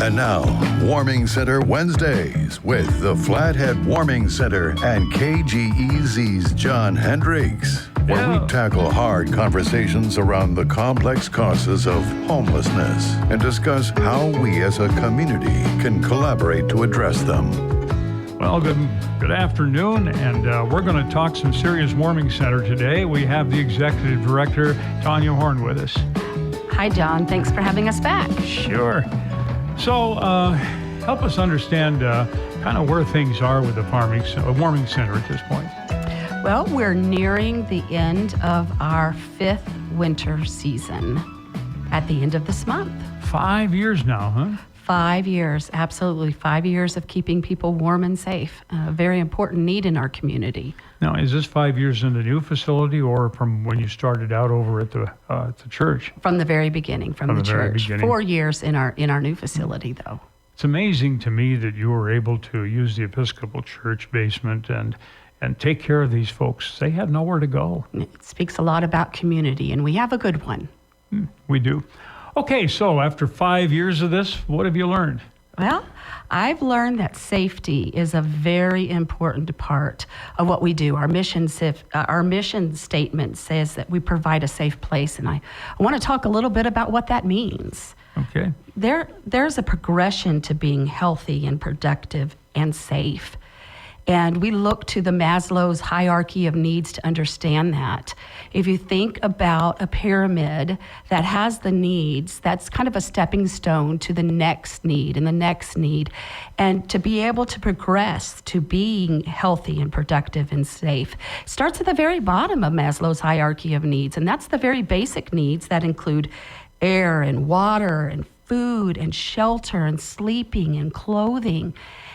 And now, Warming Center Wednesdays with the Flathead Warming Center and KGEZ's John Hendricks, where we tackle hard conversations around the complex causes of homelessness and discuss how we as a community can collaborate to address them. Well, good afternoon, and we're going to talk some serious Warming Center today. We have the Executive Director, Tanya Horn, with us. Hi, John. Thanks for having us back. Sure. So, help us understand kind of where things are with the Warming Center at this point. Well, we're nearing the end of our 5th winter season at the end of this month. 5 years now, huh? 5 years, absolutely. 5 years of keeping people warm and safe. A very important need in our community. Now, is this 5 years in the new facility or from when you started out over at the church? From the very beginning, from the church. 4 years in our new facility, though. It's amazing to me that you were able to use the Episcopal Church basement and take care of these folks. They had nowhere to go. It speaks a lot about community, and we have a good one. We do. Okay, so after 5 years of this, what have you learned? Well, I've learned that safety is a very important part of what we do. Our mission statement says that we provide a safe place, and I want to talk a little bit about what that means. Okay. There's a progression to being healthy and productive and safe. And we look to the Maslow's hierarchy of needs to understand that. If you think about a pyramid that has the needs, that's kind of a stepping stone to the next need and the next need. And to be able to progress to being healthy and productive and safe starts at the very bottom of Maslow's hierarchy of needs. And that's the very basic needs that include air and water and food and shelter and sleeping and clothing.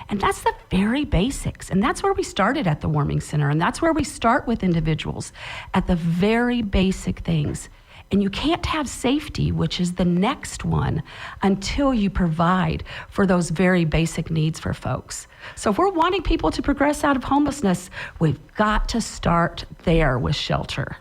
And that's the very basics. And that's where we started at the Warming Center. And that's where we start with individuals at the very basic things. And you can't have safety, which is the next one, until you provide for those very basic needs for folks. So if we're wanting people to progress out of homelessness, we've got to start there with shelter.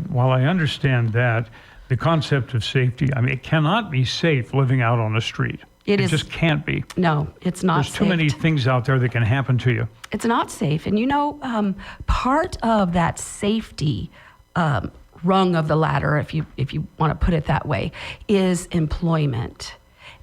While I understand that, the concept of safety, it cannot be safe living out on the street. It just can't be. No, it's not safe. There's too many things out there that can happen to you. It's not safe. And part of that safety rung of the ladder, if you want to put it that way, is employment.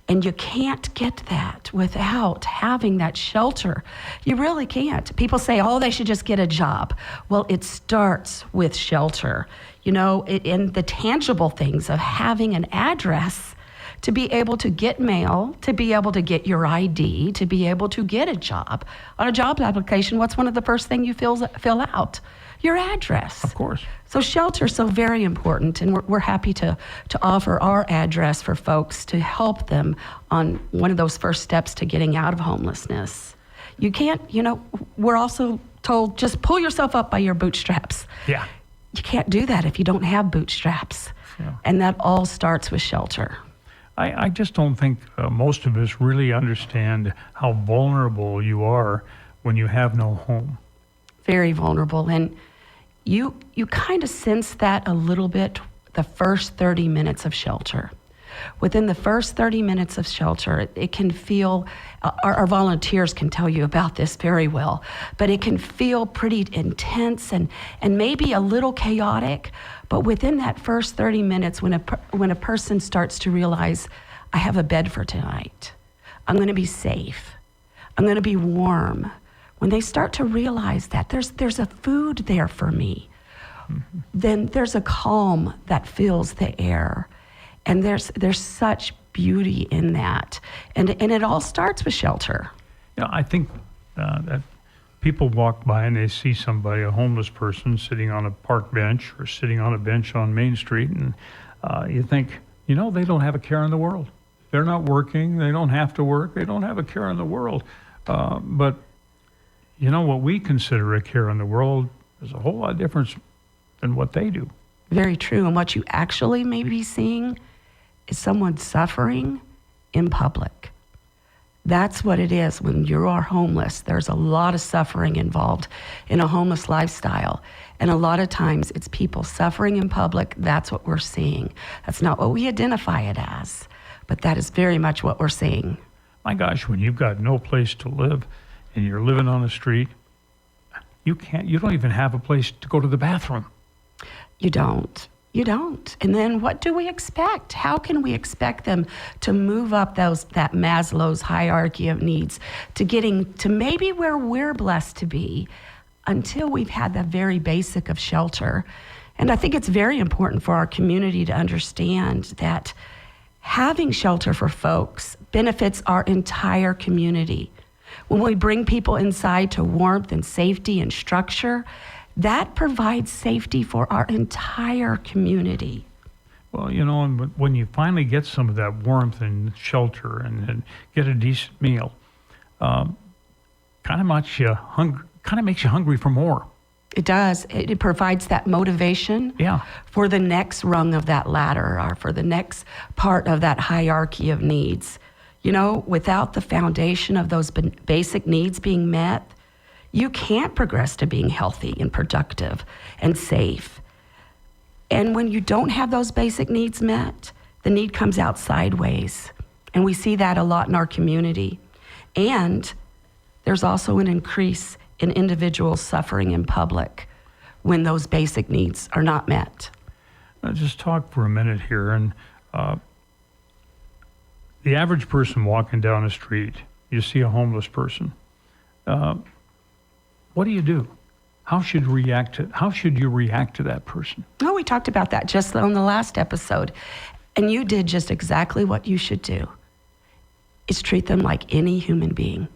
And you can't get that without having that shelter. You really can't. People say, they should just get a job. Well, it starts with shelter. In the tangible things of having an address to be able to get mail, to be able to get your ID, to be able to get a job. On a job application, what's one of the first things you fill out? Your address. Of course. So shelter is so very important, and we're happy to offer our address for folks to help them on one of those first steps to getting out of homelessness. You can't, we're also told just pull yourself up by your bootstraps. Yeah. You can't do that if you don't have bootstraps. Yeah. And that all starts with shelter. I just don't think most of us really understand how vulnerable you are when you have no home. Very vulnerable. And you kind of sense that a little bit the first 30 minutes of shelter. Within the first 30 minutes of shelter, it can feel, our volunteers can tell you about this very well, but it can feel pretty intense and maybe a little chaotic. But within that first 30 minutes, when a person starts to realize, I have a bed for tonight, I'm going to be safe, I'm going to be warm. When they start to realize that there's a food there for me, then there's a calm that fills the air. And there's such beauty in that. And it all starts with shelter. I think that people walk by and they see somebody, a homeless person, sitting on a park bench or sitting on a bench on Main Street, and you think, they don't have a care in the world. They're not working. They don't have to work. They don't have a care in the world. But, what we consider a care in the world is a whole lot different than what they do. Very true. And what you actually may be seeing is someone suffering in public. That's what it is when you are homeless. There's a lot of suffering involved in a homeless lifestyle. And a lot of times it's people suffering in public. That's what we're seeing. That's not what we identify it as. but that is very much what we're seeing. My gosh, when you've got no place to live and you're living on the street, you don't even have a place to go to the bathroom. You don't. And then what do we expect? How can we expect them to move up that Maslow's hierarchy of needs to getting to maybe where we're blessed to be until we've had the very basic of shelter? And I think it's very important for our community to understand that having shelter for folks benefits our entire community. When we bring people inside to warmth and safety and structure, that provides safety for our entire community. Well, and when you finally get some of that warmth and shelter and get a decent meal, kind of makes you hungry for more. It does. It provides that motivation for the next rung of that ladder or for the next part of that hierarchy of needs. Without the foundation of those basic needs being met, you can't progress to being healthy and productive and safe. And when you don't have those basic needs met, the need comes out sideways. And we see that a lot in our community. And there's also an increase in individuals suffering in public when those basic needs are not met. Let's just talk for a minute here. And the average person walking down the street, you see a homeless person. What do? How should you react to that person? Oh, we talked about that just on the last episode. And you did just exactly what you should do. Is treat them like any human being.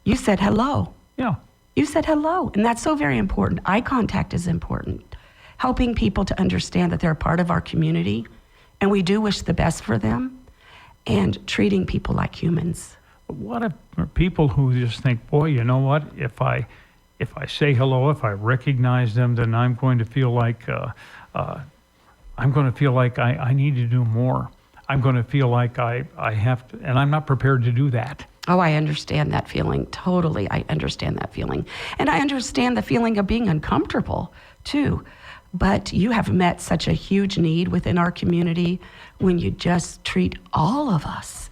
You said hello. Yeah. You said hello. And that's so very important. Eye contact is important. Helping people to understand that they're a part of our community and we do wish the best for them, and treating people like humans. What if people who just think, boy, you know what? If I say hello, if I recognize them, then I'm going to feel like I need to do more. I'm going to feel like I have to, and I'm not prepared to do that. Oh, I understand that feeling. Totally, I understand that feeling. And I understand the feeling of being uncomfortable, too. But you have met such a huge need within our community when you just treat all of us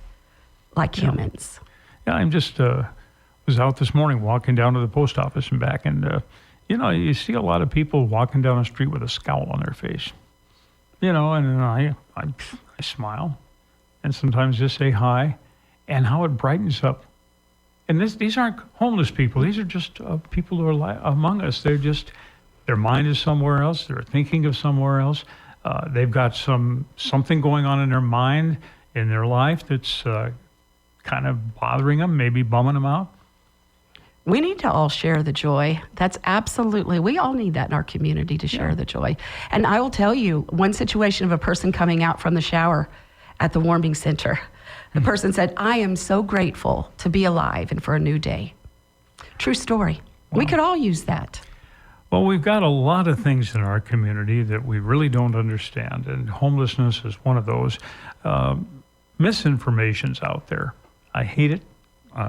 like humans. Yeah, I'm just was out this morning walking down to the post office and back, and you see a lot of people walking down the street with a scowl on their face. And then I smile, and sometimes just say hi, and how it brightens up. And these aren't homeless people; these are just people who are among us. They're just, their mind is somewhere else. They're thinking of somewhere else. They've got something going on in their mind, in their life that's kind of bothering them, maybe bumming them out. We need to all share the joy. That's absolutely, we all need that in our community to share the joy. And I will tell you one situation of a person coming out from the shower at the warming center. The person said, I am so grateful to be alive and for a new day. True story. Wow. We could all use that. Well, we've got a lot of things in our community that we really don't understand, and homelessness is one of those. Misinformation's out there. I hate it.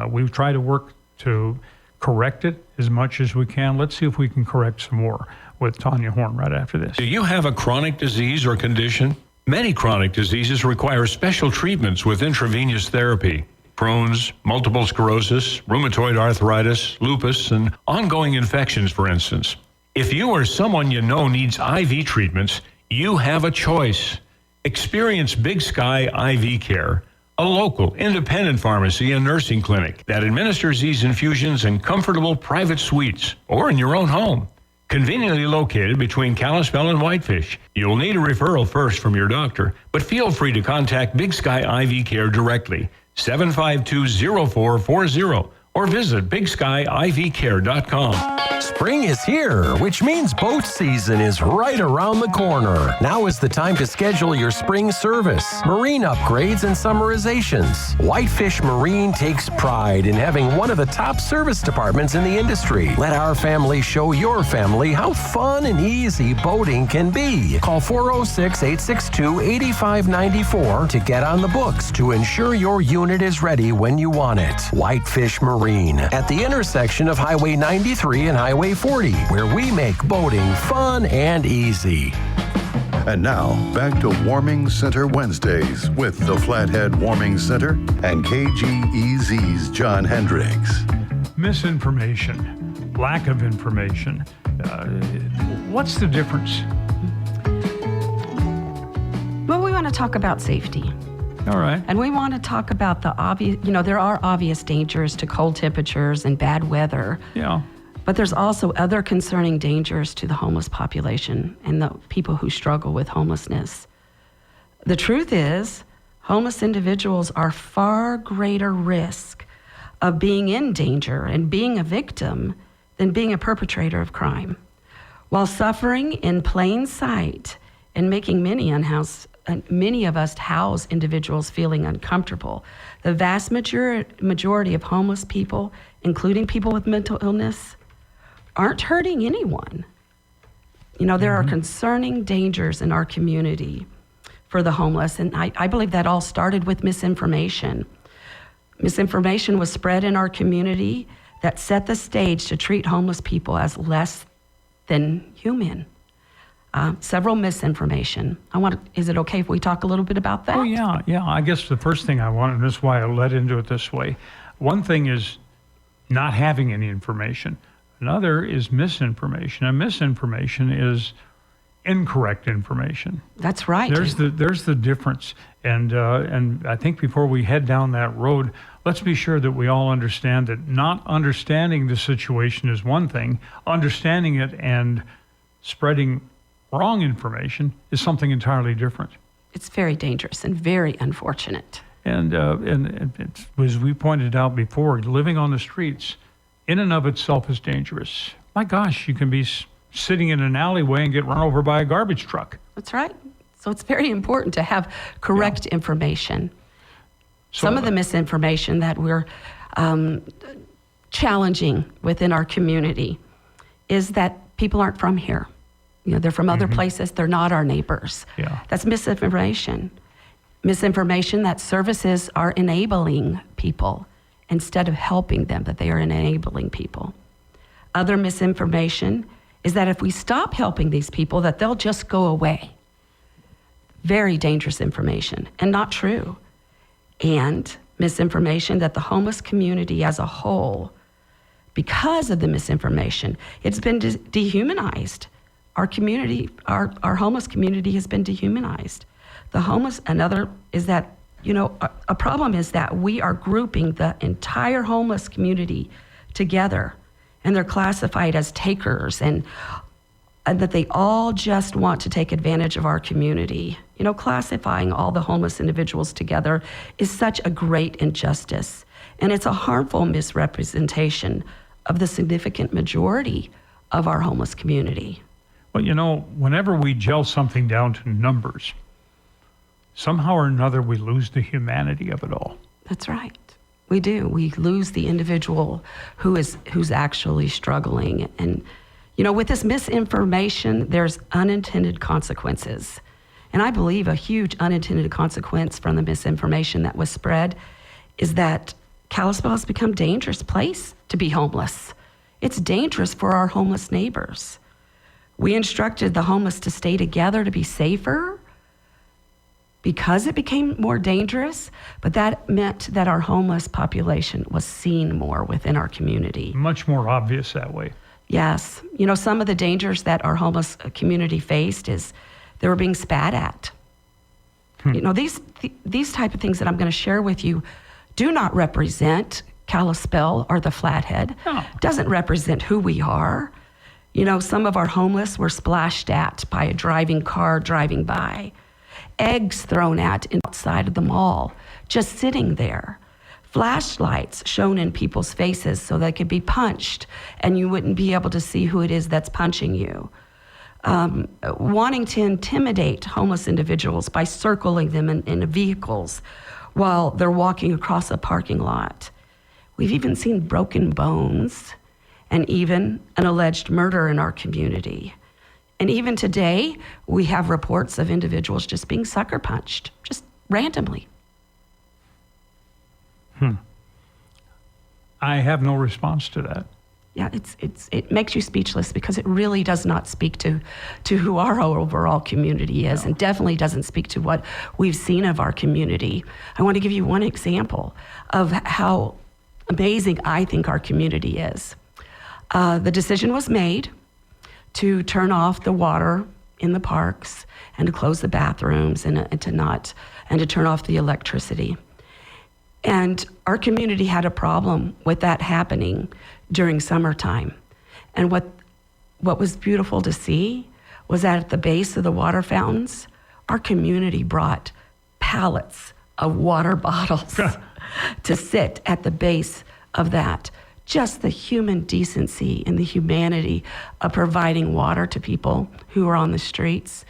We've tried to work to correct it as much as we can. Let's see if we can correct some more with Tanya Horn right after this. Do you have a chronic disease or condition? Many chronic diseases require special treatments with intravenous therapy. Crohn's, multiple sclerosis, rheumatoid arthritis, lupus, and ongoing infections, for instance. If you or someone you know needs IV treatments, you have a choice. Experience Big Sky IV Care, a local independent pharmacy and nursing clinic that administers these infusions in comfortable private suites or in your own home. Conveniently located between Kalispell and Whitefish. You'll need a referral first from your doctor, but feel free to contact Big Sky IV Care directly, 752-0440, or visit BigSkyIVCare.com. Spring is here, which means boat season is right around the corner. Now is the time to schedule your spring service, marine upgrades, and summerizations. Whitefish Marine takes pride in having one of the top service departments in the industry. Let our family show your family how fun and easy boating can be. Call 406-862-8594 to get on the books to ensure your unit is ready when you want it. Whitefish Marine, at the intersection of Highway 93 and Highway 40, where we make boating fun and easy. And now, back to Warming Center Wednesdays with the Flathead Warming Center and KGEZ's John Hendricks. Misinformation, lack of information. What's the difference? Well, we want to talk about safety. All right. And we want to talk about the obvious, there are obvious dangers to cold temperatures and bad weather. Yeah. But there's also other concerning dangers to the homeless population and the people who struggle with homelessness. The truth is, homeless individuals are far greater risk of being in danger and being a victim than being a perpetrator of crime. While suffering in plain sight and making many of us house individuals feeling uncomfortable, the vast majority of homeless people, including people with mental illness, aren't hurting anyone. There are concerning dangers in our community for the homeless, and I believe that all started with misinformation. Misinformation was spread in our community that set the stage to treat homeless people as less than human. Several misinformation. Is it okay if we talk a little bit about that? Oh, yeah. I guess the first thing I wanted, and this is why I led into it this way. One thing is not having any information. Another is misinformation. And misinformation is incorrect information. That's right. There's the difference. And I think before we head down that road, let's be sure that we all understand that not understanding the situation is one thing. Understanding it and spreading wrong information is something entirely different. It's very dangerous and very unfortunate. And it's, as we pointed out before, living on the streets in and of itself is dangerous. My gosh, you can be sitting in an alleyway and get run over by a garbage truck. That's right. So it's very important to have correct information. Some of the misinformation that we're challenging within our community is that people aren't from here. They're from other places. They're not our neighbors. Yeah. That's misinformation. Misinformation that services are enabling people instead of helping them, that they are enabling people. Other misinformation is that if we stop helping these people, that they'll just go away. Very dangerous information and not true. And misinformation that the homeless community as a whole, because of the misinformation, it's been dehumanized. Our community, our homeless community has been dehumanized. Another is that, a problem is that we are grouping the entire homeless community together, and they're classified as takers, and that they all just want to take advantage of our community. Classifying all the homeless individuals together is such a great injustice, and it's a harmful misrepresentation of the significant majority of our homeless community. Well, whenever we gel something down to numbers, somehow or another we lose the humanity of it all. That's right. We do. We lose the individual who's actually struggling. And, with this misinformation, there's unintended consequences. And I believe a huge unintended consequence from the misinformation that was spread is that Kalispell has become a dangerous place to be homeless. It's dangerous for our homeless neighbors. We instructed the homeless to stay together to be safer because it became more dangerous, but that meant that our homeless population was seen more within our community. Much more obvious that way. Yes. Some of the dangers that our homeless community faced is they were being spat at. These type of things that I'm going to share with you do not represent Kalispell or the Flathead. No. Doesn't represent who we are. Some of our homeless were splashed at by a driving car driving by. Eggs thrown at outside of the mall, just sitting there. Flashlights shown in people's faces so they could be punched and you wouldn't be able to see who it is that's punching you. Wanting to intimidate homeless individuals by circling them in vehicles while they're walking across a parking lot. We've even seen broken bones and even an alleged murder in our community. And even today, we have reports of individuals just being sucker punched, just randomly. I have no response to that. it makes you speechless because it really does not speak to who our overall community is, and definitely doesn't speak to what we've seen of our community. I want to give you one example of how amazing I think our community is. The decision was made to turn off the water in the parks and to close the bathrooms and to turn off the electricity. And our community had a problem with that happening during summertime. And what was beautiful to see was that at the base of the water fountains, our community brought pallets of water bottles to sit at the base of that. Just the human decency and the humanity of providing water to people who are on the streets.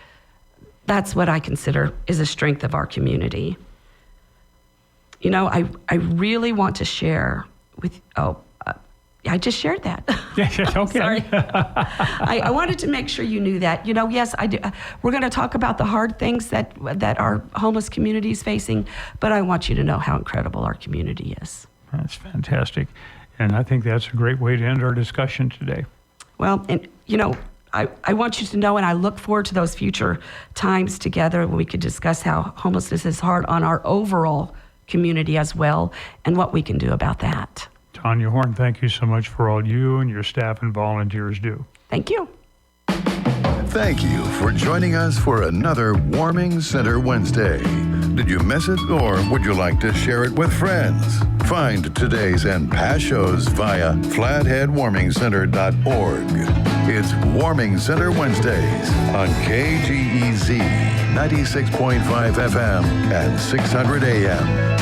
That's what I consider is a strength of our community. You know, I really want to share with, I just shared that. Yeah, okay. Sorry. I wanted to make sure you knew that. You know, yes, I do. We're going to talk about the hard things that our homeless community is facing, but I want you to know how incredible our community is. That's fantastic. And I think that's a great way to end our discussion today. Well, and you know, I want you to know, and I look forward to those future times together when we could discuss how homelessness is hard on our overall community as well, and what we can do about that. Tanya Horn, thank you so much for all you and your staff and volunteers do. Thank you. Thank you for joining us for another Warming Center Wednesday. Did you miss it, or would you like to share it with friends? Find today's and past shows via flatheadwarmingcenter.org. It's Warming Center Wednesdays on KGEZ 96.5 FM and 600 AM.